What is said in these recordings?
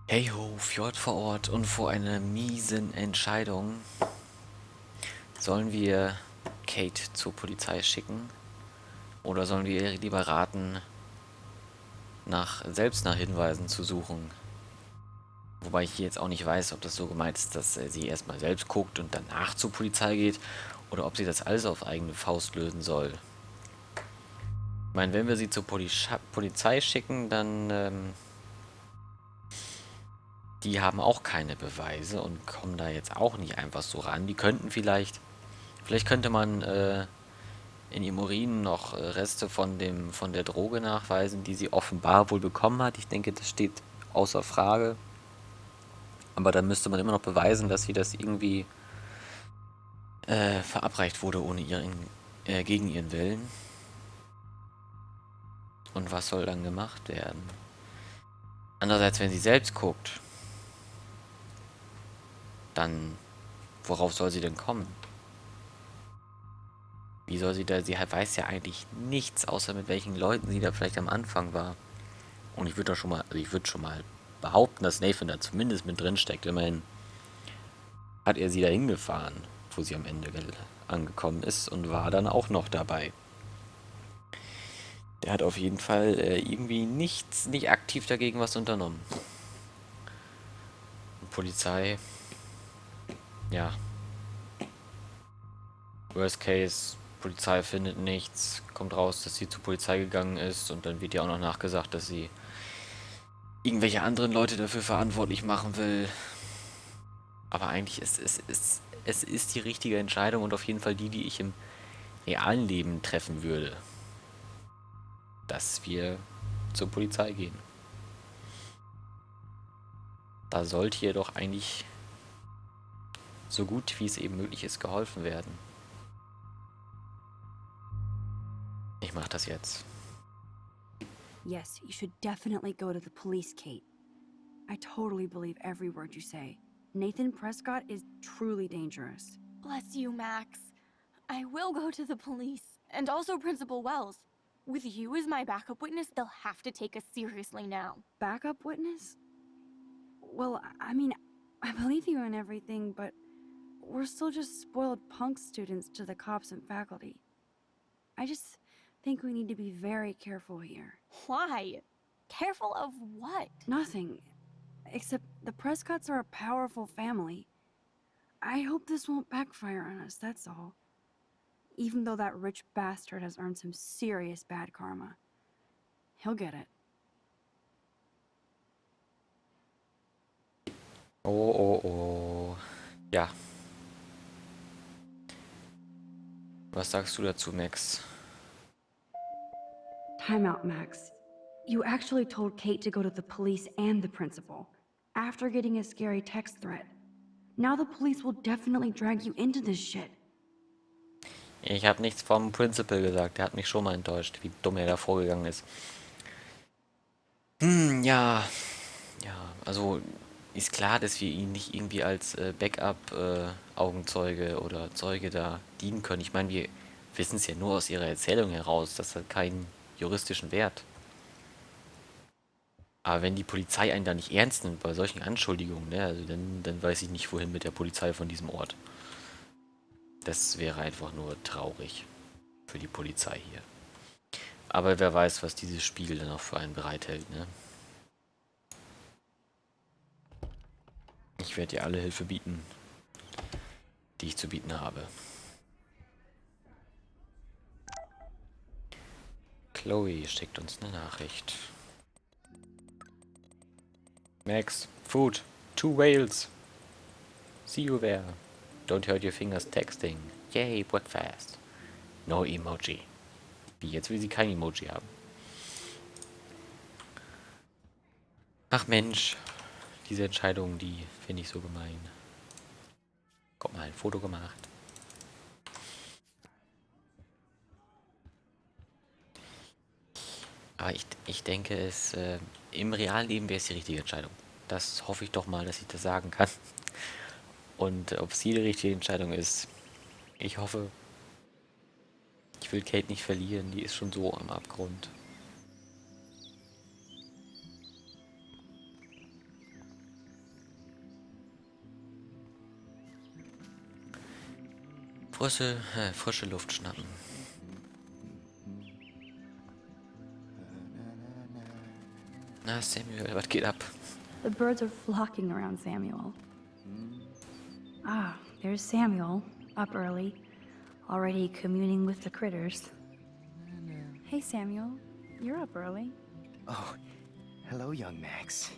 Hey ho, Fjord vor Ort und vor einer miesen Entscheidung. Sollen wir Kate zur Polizei schicken oder sollen wir ihr lieber raten, selbst nach Hinweisen zu suchen? Wobei ich hier jetzt auch nicht weiß, ob das so gemeint ist, dass sie erstmal selbst guckt und danach zur Polizei geht oder ob sie das alles auf eigene Faust lösen soll. Ich meine, wenn wir sie zur Polizei schicken, dann die haben auch keine Beweise und kommen da jetzt auch nicht einfach so ran. Die könnten vielleicht könnte man in ihrem Urin noch Reste von der Droge nachweisen, die sie offenbar wohl bekommen hat. Ich denke, das steht außer Frage. Aber dann müsste man immer noch beweisen, dass sie das irgendwie verabreicht wurde gegen ihren Willen. Und was soll dann gemacht werden? Andererseits, wenn sie selbst guckt, dann worauf soll sie denn kommen? Wie soll sie da? Weiß ja eigentlich nichts, außer mit welchen Leuten sie da vielleicht am Anfang war. Und ich würde schon mal behaupten, dass Nathan da zumindest mit drin steckt. Immerhin hat er sie dahin gefahren, wo sie am Ende angekommen ist und war dann auch noch dabei. Der hat auf jeden Fall irgendwie nicht aktiv dagegen was unternommen. Und Polizei, ja, Worst Case, Polizei findet nichts, kommt raus, dass sie zur Polizei gegangen ist und dann wird ihr auch noch nachgesagt, dass sie irgendwelche anderen Leute dafür verantwortlich machen will. Aber eigentlich es ist die richtige Entscheidung und auf jeden Fall die ich im realen Leben treffen würde, dass wir zur Polizei gehen. Da sollte jedoch eigentlich so gut wie es eben möglich ist geholfen werden. Ich mache das jetzt. Yes, you should definitely go to the police, Kate. I totally believe every word you say. Nathan Prescott is truly dangerous. Bless you, Max. I will go to the police, and also Principal Wells. With you as my backup witness, they'll have to take us seriously now. Backup witness? Well, I mean, I believe you in everything, but we're still just spoiled punk students to the cops and faculty. I just think we need to be very careful here. Why? Careful of what? Nothing, except the Prescotts are a powerful family. I hope this won't backfire on us, that's all. Even though that rich bastard has earned some serious bad karma. He'll get it. Oh, oh, oh. Ja, was sagst du dazu, Max? Time out, Max. You actually told Kate to go to the police and the principal, after getting a scary text threat. Now the police will definitely drag you into this shit. Ich habe nichts vom Principal gesagt. Der hat mich schon mal enttäuscht, wie dumm er da vorgegangen ist. Ja, ja, also ist klar, dass wir ihn nicht irgendwie als Backup-Augenzeuge oder Zeuge da dienen können. Ich meine, wir wissen es ja nur aus ihrer Erzählung heraus. Das hat keinen juristischen Wert. Aber wenn die Polizei einen da nicht ernst nimmt bei solchen Anschuldigungen, ne, also dann weiß ich nicht, wohin mit der Polizei von diesem Ort. Das wäre einfach nur traurig für die Polizei hier. Aber wer weiß, was dieses Spiel dann auch für einen bereithält, ne? Ich werde dir alle Hilfe bieten, die ich zu bieten habe. Chloe schickt uns eine Nachricht. Max, food, 2 whales. See you there. Don't hurt your fingers texting. Yay, breakfast. No emoji. Wie, jetzt will sie kein Emoji haben. Ach Mensch, diese Entscheidung, die finde ich so gemein. Guck mal, ein Foto gemacht. Aber ich denke, im realen Leben wäre es die richtige Entscheidung. Das hoffe ich doch mal, dass ich das sagen kann. Und ob sie die richtige Entscheidung ist, ich hoffe, ich will Kate nicht verlieren, die ist schon so am Abgrund. Frische Luft schnappen. Na, Samuel, was geht ab? The birds are flocking around Samuel. Ah, there's Samuel, up early, already communing with the critters. Hey, Samuel, you're up early. Oh, hello, young Max.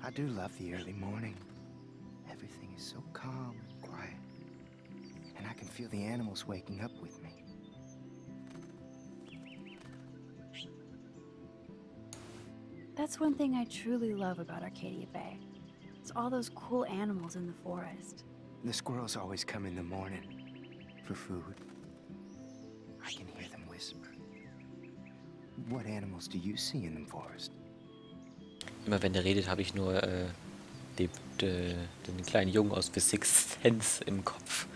I do love the early morning. Everything is so calm and quiet. And I can feel the animals waking up with me. That's one thing I truly love about Arcadia Bay. It's all those cool animals in the forest. The squirrels always come in the morning for food. I can hear them whisper. What animals do you see in the forest? Immer wenn der redet, habe ich nur den kleinen Jungen aus The Sixth Sense im Kopf.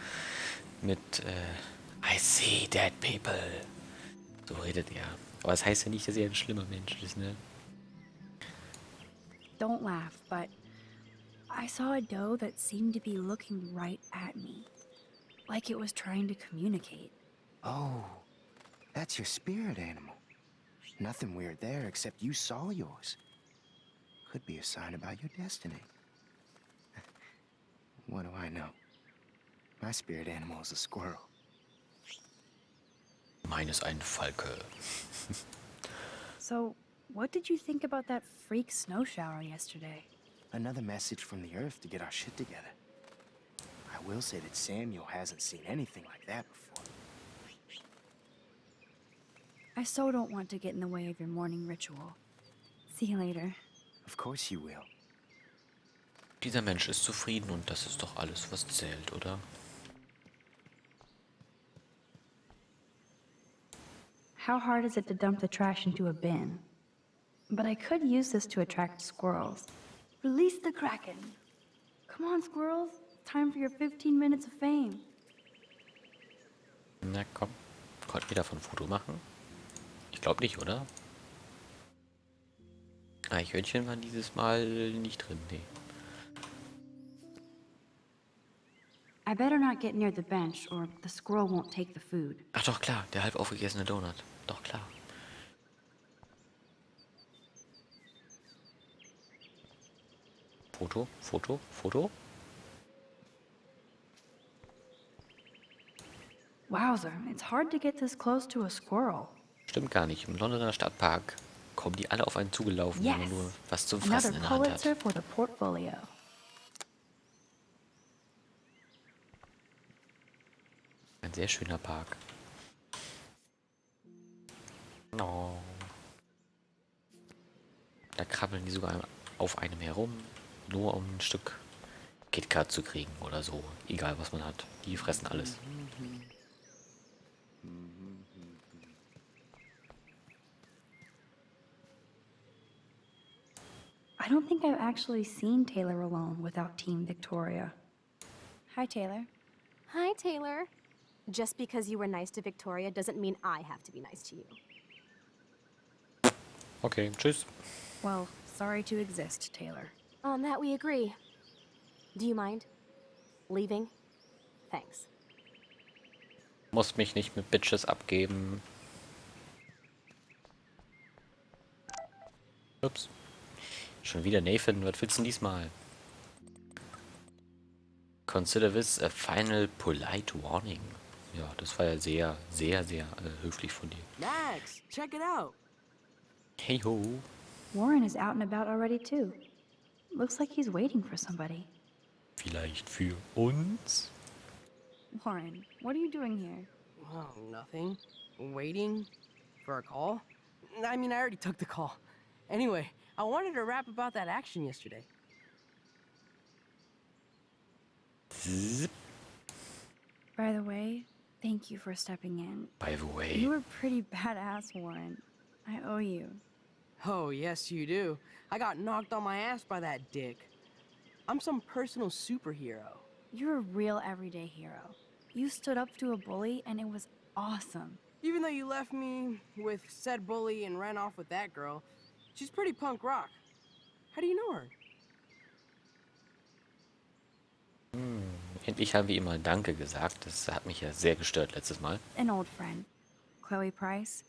Mit I see dead people. So redet er. Aber das heißt ja nicht, dass er ein schlimmer Mensch ist, ne? Don't laugh, but I saw a doe that seemed to be looking right at me. Like it was trying to communicate. Oh, that's your spirit animal. Nothing weird there except you saw yours. Could be a sign about your destiny. What do I know? My spirit animal is a squirrel. Mine ist ein Falke. So, what did you think about that freak snow shower yesterday? Another message from the earth to get our shit together. I will say that Samuel hasn't seen anything like that before. I so don't want to get in the way of your morning ritual. See you later. Of course you will. Dieser Mensch ist zufrieden und das ist doch alles, was zählt, oder? How hard is it to dump the trash into a bin? But I could use this to attract squirrels. Release the Kraken! Come on, squirrels. Time for your 15 minutes of fame. Na komm, konnten wir davon ein Foto machen? Ich glaube nicht, oder? Eichhörnchen waren dieses Mal nicht drin, nee. I better not get near the bench or the squirrel won't take the food. Ach doch, klar, der halb aufgegessene Donut. Doch, klar. Foto, Foto, Foto. Wowzer, it's hard to get this close to a squirrel. Stimmt gar nicht. Im Londoner Stadtpark kommen die alle auf einen zugelaufen, wenn man Yes! nur was zum Another Fressen in der Hand Pulitzer hat. for the portfolio. Ein sehr schöner Park. Oh. Da krabbeln die sogar auf einem herum, nur um ein Stück KitKat zu kriegen oder so. Egal, was man hat. Die fressen alles. I don't think I've actually seen Taylor alone without Team Victoria. Hi, Taylor. Hi, Taylor. Just because you were nice to Victoria doesn't mean I have to be nice to you. Okay, tschüss. Well, sorry to exist, Taylor. On that we agree. Do you mind leaving? Thanks. Muss mich nicht mit Bitches abgeben. Ups. Schon wieder Nathan, was willst du denn diesmal? Consider this a final polite warning. Ja, das war ja sehr, sehr, sehr höflich von dir. Max, check it out. Hey ho. Warren is out and about already, too. Looks like he's waiting for somebody. Vielleicht für uns? Warren, what are you doing here? Oh, nothing. Waiting for a call? I mean, I already took the call. Anyway, I wanted to rap about that action yesterday. Zip. By the way, thank you for stepping in. By the way. You were pretty badass, Warren. I owe you. Oh, yes, you do. I got knocked on my ass by that dick. I'm some personal superhero. You're a real everyday hero. You stood up to a bully, and it was awesome. Even though you left me with said bully and ran off with that girl, she's pretty punk rock. How do you know her? Endlich haben wir ihm mal Danke gesagt. Das hat mich ja sehr gestört letztes Mal. An old friend, Chloe Price.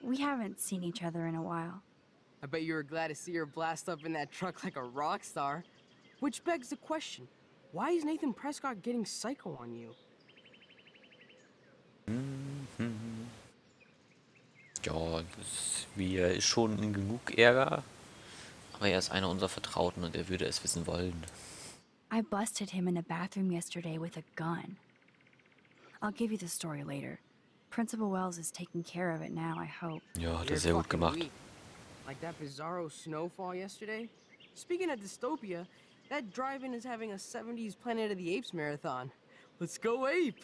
We haven't seen each other in a while. I bet you were glad to see her blast up in that truck like a rock star. Which begs the question, why is Nathan Prescott getting psycho on you? Ja, wir ist schon in genug Ärger. Aber er ist einer unserer Vertrauten und er würde es wissen wollen. I busted him in the bathroom yesterday with a gun. I'll give you the story later. Principal Wells is taking care of it now, I hope. Ja, hat er You're sehr gut fucking gemacht. weak. Like that bizarro snowfall yesterday? Speaking of dystopia, that drive-in is having a 70s Planet of the Apes marathon. Let's go ape!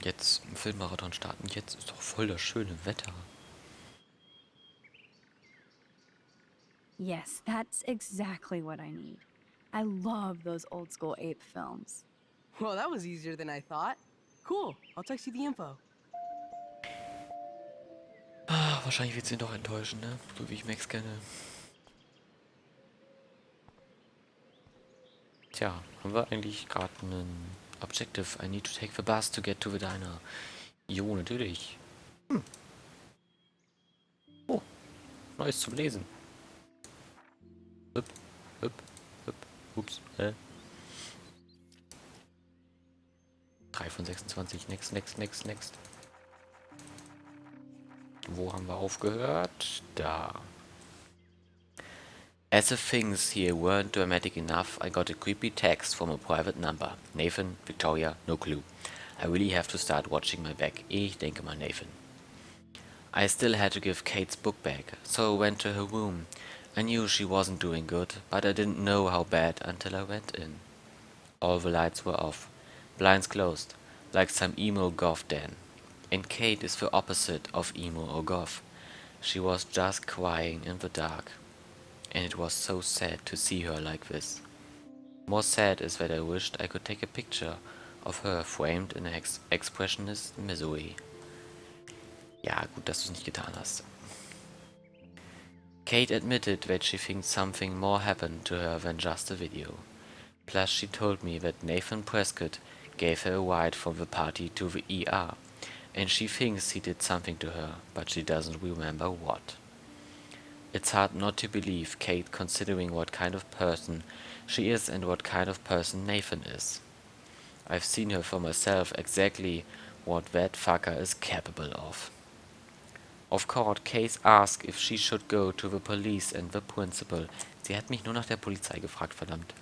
Jetzt im Filmmarathon starten. Jetzt ist doch voll das schöne Wetter. Yes, that's exactly what I need. I love those old school ape films. Well, that was easier than I thought. Cool, I'll text you the info. Ah, wahrscheinlich wird sie ihn doch enttäuschen, ne? So wie ich Max kenne. Tja, haben wir eigentlich gerade einen Objective? I need to take the bus to get to the diner. Jo, natürlich. Oh, Neues zum Lesen. Hüpp, hüpp, hüpp. Ups, 3 von 26. Next, next, next, next. Wo haben wir aufgehört? Da. As the things here weren't dramatic enough, I got a creepy text from a private number. Nathan, Victoria, no clue. I really have to start watching my back. Ich denke mal Nathan. I still had to give Kate's book back, so I went to her room. I knew she wasn't doing good, but I didn't know how bad until I went in. All the lights were off, blinds closed, like some emo goth den. And Kate is the opposite of emo or goth. She was just crying in the dark. And it was so sad to see her like this. More sad is that I wished I could take a picture of her framed in an expressionist misery. Ja, gut, dass du es nicht getan hast. Kate admitted that she thinks something more happened to her than just a video. Plus, she told me that Nathan Prescott gave her a ride from the party to the ER, and she thinks he did something to her, but she doesn't remember what. It's hard not to believe Kate, considering what kind of person she is and what kind of person Nathan is. I've seen her for myself exactly what that fucker is capable of. Of course, Kate asked if she should go to the police and the principal. Sie hat mich nur nach der Polizei gefragt, verdammt.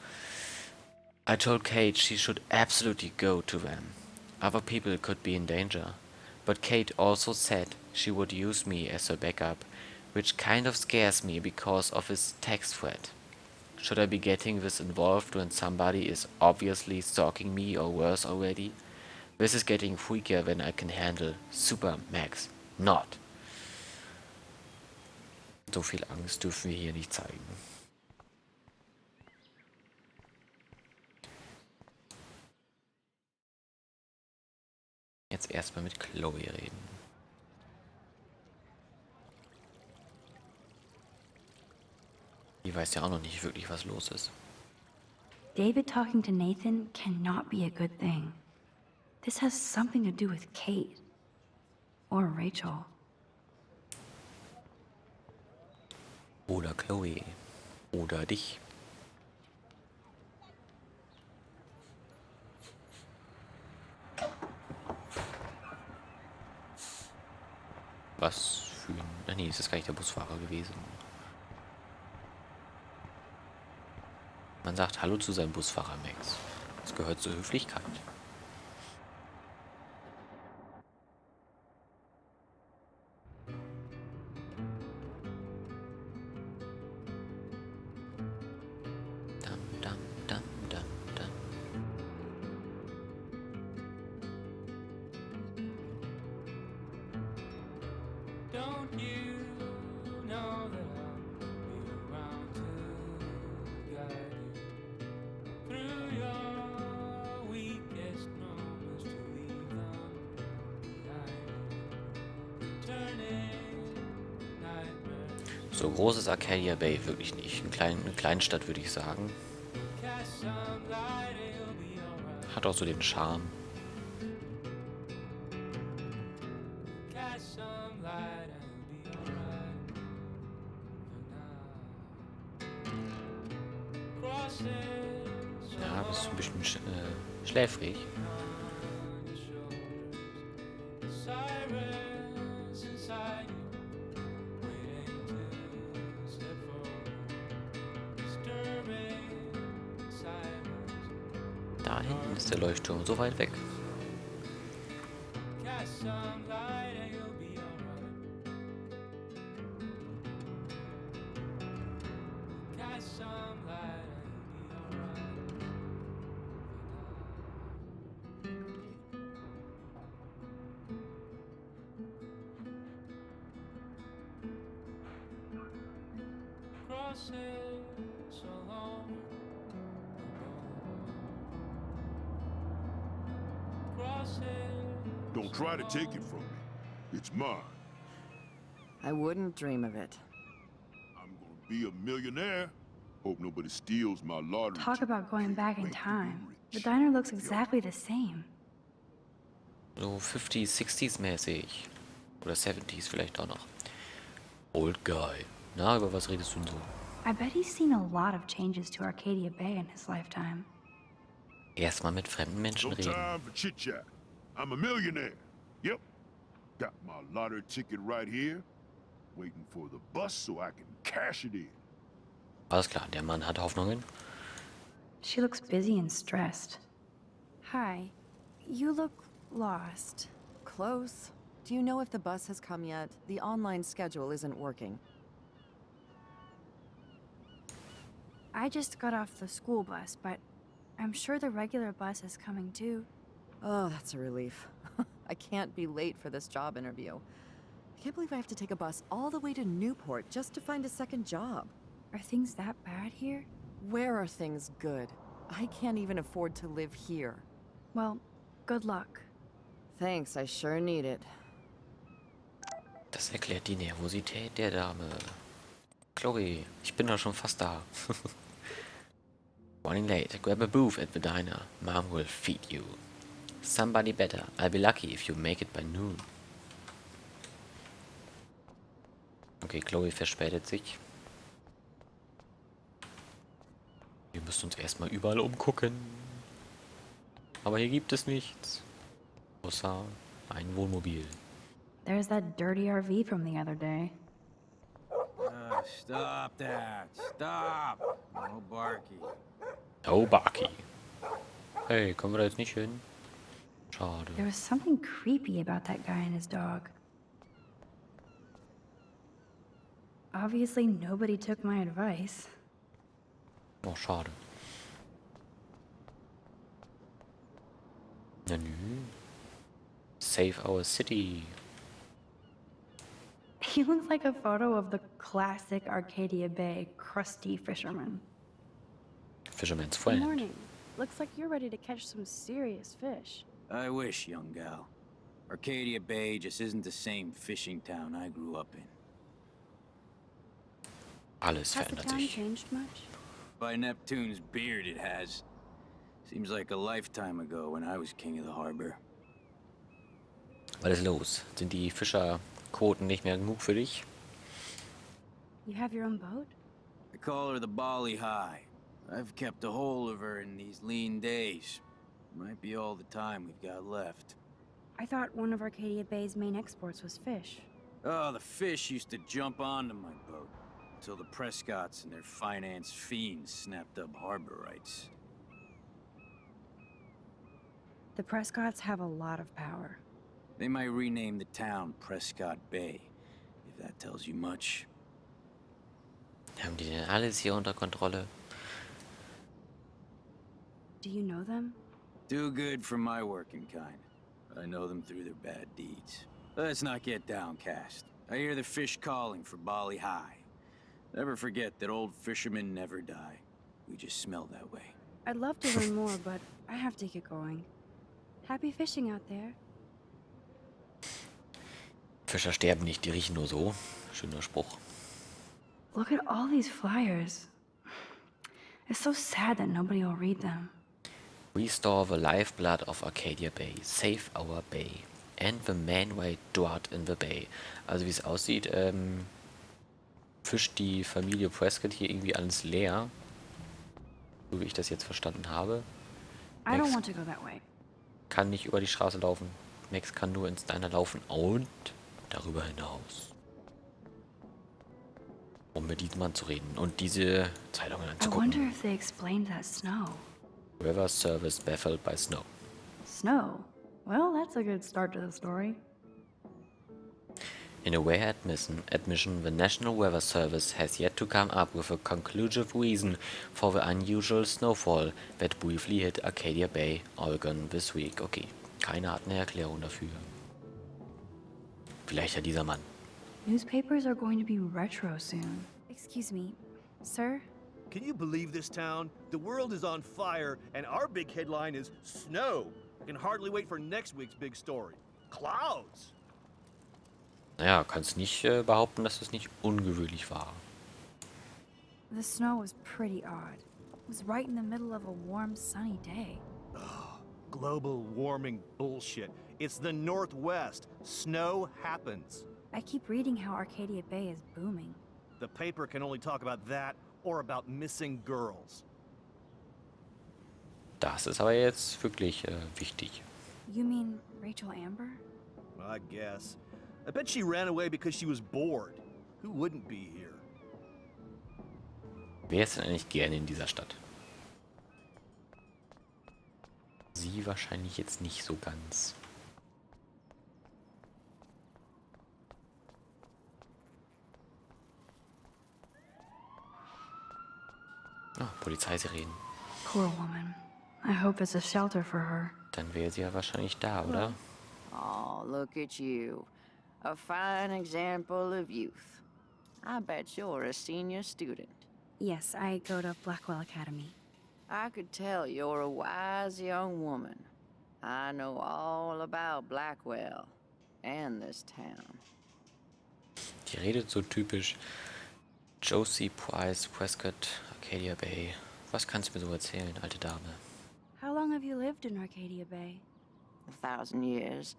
I told Kate she should absolutely go to them. Other people could be in danger. But Kate also said she would use me as her backup, which kind of scares me because of his text thread. Should I be getting this involved when somebody is obviously stalking me or worse already? This is getting freakier than I can handle. Super, Max. Not. So viel Angst dürfen wir hier nicht zeigen. Jetzt erstmal mit Chloe reden. Die weiß ja auch noch nicht wirklich, was los ist. David talking to Nathan cannot be a good thing. This has something to do with Kate. Or Rachel. Oder Chloe. Oder dich. Was für ein... Ach nee, ist das gar nicht der Busfahrer gewesen. Man sagt Hallo zu seinem Busfahrer, Max. Das gehört zur Höflichkeit. Dam, dam, dam, dam, dam. Don't you know that I'll be around to guide you through your weakest So groß ist Arcadia Bay wirklich nicht. Eine Kleinstadt, würde ich sagen. Cast some light, it'll be alright. Hat auch so den Charme. Cast some light, it'll be alright. For now. Crosses Ja, bist du ein bisschen schläfrig. on your shoulders. Sirens inside you, waiting to step forward. Disturbing silence. Da hinten ist der Leuchtturm, so weit weg. Cast some light and you'll be alright. Cast some light and you'll be alright. Crosses along the boulevard. Crosses. Don't try to take it from me. It's mine. I wouldn't dream of it. I'm gonna be a millionaire. Hope nobody steals my lottery. Talk ticket. about going back in Make you time. The rich. diner looks exactly the same. So 50s, 60s mäßig. Oder 70s vielleicht auch noch. Old Guy. Na, über was redest du denn so? I bet he's seen a lot of changes to Arcadia Bay in his lifetime. Erstmal mit fremden Menschen No reden. time for chit chat. I'm a millionaire. Yep. Got my lottery ticket right here. Waiting for the bus so I can cash it in. Alles klar, der Mann hat Hoffnungen. She looks busy and stressed. Hi. You look lost. Close. Do you know if the bus has come yet? The online schedule isn't working. I just got off the school bus, but I'm sure the regular bus is coming too. Oh, that's a relief. I can't be late for this job interview. I can't believe I have to take a bus all the way to Newport just to find a second job. Are things that bad here? Where are things good? I can't even afford to live here. Well, good luck. Thanks, I sure need it. Das erklärt die Nervosität der Dame. Chloe, ich bin doch schon fast da. Running late. Grab a booth at the diner. Mom will feed you. Somebody better. I'll be lucky if you make it by noon. Okay, Chloe verspätet sich. Wir müssen uns erstmal überall umgucken. Aber hier gibt es nichts. Außer ein Wohnmobil. There's that dirty RV from the other day. Stop that! Stop! No barky. Oh, Barky. Hey, kommen wir da jetzt nicht hin? Schade. There was something creepy about that guy and his dog. Obviously, nobody took my advice. Oh, schade. Na nü. Save our city. He looks like a photo of the classic Arcadia Bay crusty fisherman. Fisherman's Good friend. morning. Looks like you're ready to catch some serious fish. I wish, young gal. Arcadia Bay just isn't the same fishing town I grew up in. Alles Has the verändert town sich. changed much? By Neptune's beard, it has. Seems like a lifetime ago when I was king of the harbor. Was ist los? Sind die Fischerquoten nicht mehr genug für dich? You have your own boat? I call her the Bali High. I've kept a hold of her in these lean days. Might be all the time we've got left. I thought one of Arcadia Bay's main exports was fish. Oh, the fish used to jump onto my boat until the Prescotts and their finance fiends snapped up harbor rights. The Prescotts have a lot of power. They might rename the town Prescott Bay, if that tells you much. Haben die denn alles hier unter Kontrolle? Do you know them? Too good for my working kind. I know them through their bad deeds. Let's not get downcast. I hear the fish calling for Bali High. Never forget that old fishermen never die. We just smell that way. I'd love to learn more, but I have to get going. Happy fishing out there. Fischer sterben nicht, die riechen nur so. Schöner Spruch. Look at all these flyers. It's so sad that nobody will read them. Restore the lifeblood of Arcadia Bay. Save our bay. And the man-made drought in the bay. Also wie es aussieht, fischt die Familie Prescott hier irgendwie alles leer. So wie ich das jetzt verstanden habe. I don't Max want to go that way. kann nicht über die Straße laufen. Max kann nur ins Diner laufen und darüber hinaus. Um mit diesem Mann zu reden und diese Zeitungen I anzugucken. wonder if they explained that snow. River Service baffled by snow. Snow? Well, that's a good start to the story. In a rare admission, the National Weather Service has yet to come up with a conclusive reason for the unusual snowfall that briefly hit Arcadia Bay, Oregon this week. Okay, keiner hat eine Erklärung dafür. Vielleicht ja dieser Mann. Newspapers are going to be retro soon. Excuse me, sir? Can you believe this town? The world is on fire, and our big headline is snow. I can hardly wait for next week's big story. Clouds! Naja, kannst nicht behaupten, dass es nicht ungewöhnlich war. The snow was pretty odd. It was right in the middle of a warm, sunny day. Global warming bullshit. It's the Northwest. Snow happens. I keep reading how Arcadia Bay is booming. The paper can only talk about that or about missing girls. Das ist aber jetzt wirklich wichtig. You mean Rachel Amber? I guess. I bet she ran away because she was bored. Who wouldn't be here? Wer ist denn eigentlich gerne in dieser Stadt? Sie wahrscheinlich jetzt nicht so ganz. Ah, Polizeisirenen. Poor woman. I hope there's a shelter for her. Dann wäre sie ja wahrscheinlich da, oder? Oh, look at you. A fine example of youth. I bet you're a senior student. Yes, I go to Blackwell Academy. I could tell you're a wise young woman. I know all about Blackwell and this town. Die redet so typisch. Josie Price Prescott, Arcadia Bay. Was kannst du mir so erzählen, alte Dame? How long have you lived in Arcadia Bay? 1,000 years.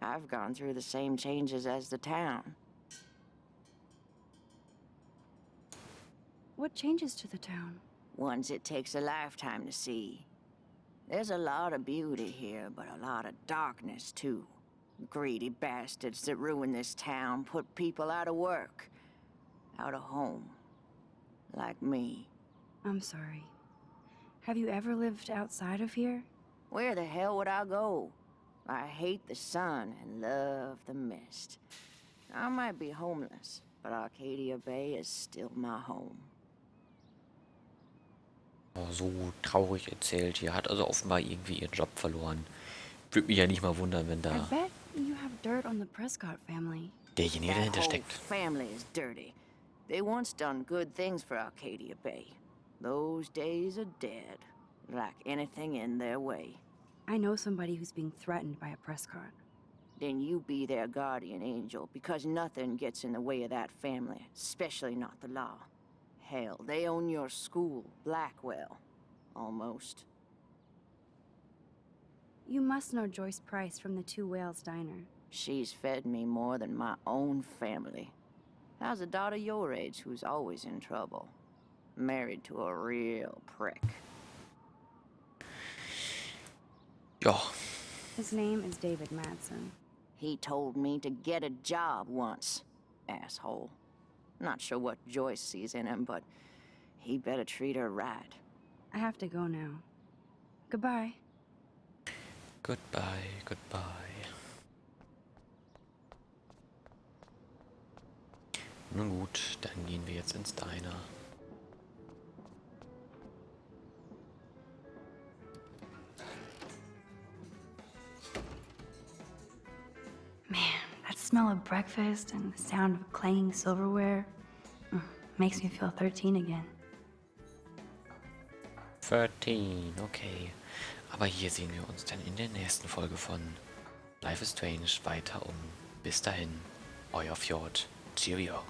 I've gone through the same changes as the town. What changes to the town? Ones it takes a lifetime to see. There's a lot of beauty here, but a lot of darkness, too. Greedy bastards that ruin this town put people out of work, out of home. Like me. I'm sorry. Have you ever lived outside of here? Where the hell would I go? I hate the sun and love the mist. I might be homeless, but Arcadia Bay is still my home. Oh, so traurig erzählt. Hier hat also offenbar irgendwie ihren Job verloren. Würde mich ja nicht mal wundern, wenn I da bet you have dirt on the Prescott family. derjenige That dahinter whole steckt. family is dirty. They once done good things for Arcadia Bay. Those days are dead, like anything in their way. I know somebody who's being threatened by a Prescott. Then you be their guardian angel, because nothing gets in the way of that family, especially not the law. Hell, they own your school, Blackwell. Almost. You must know Joyce Price from the Two Whales Diner. She's fed me more than my own family. How's a daughter your age who's always in trouble? Married to a real prick. Ja, His name is David Madsen. He told me to get a job once. Asshole. Not sure what Joyce sees in him, but he better treat her right. I have to go now. Goodbye. goodbye, goodbye. Nun gut, dann gehen wir jetzt ins Diner. Man, that smell of breakfast and the sound of clanging silverware makes me feel 13 again. 13, okay. Aber hier sehen wir uns dann in der nächsten Folge von Life is Strange weiter um. Bis dahin, euer Fjord. Cheerio.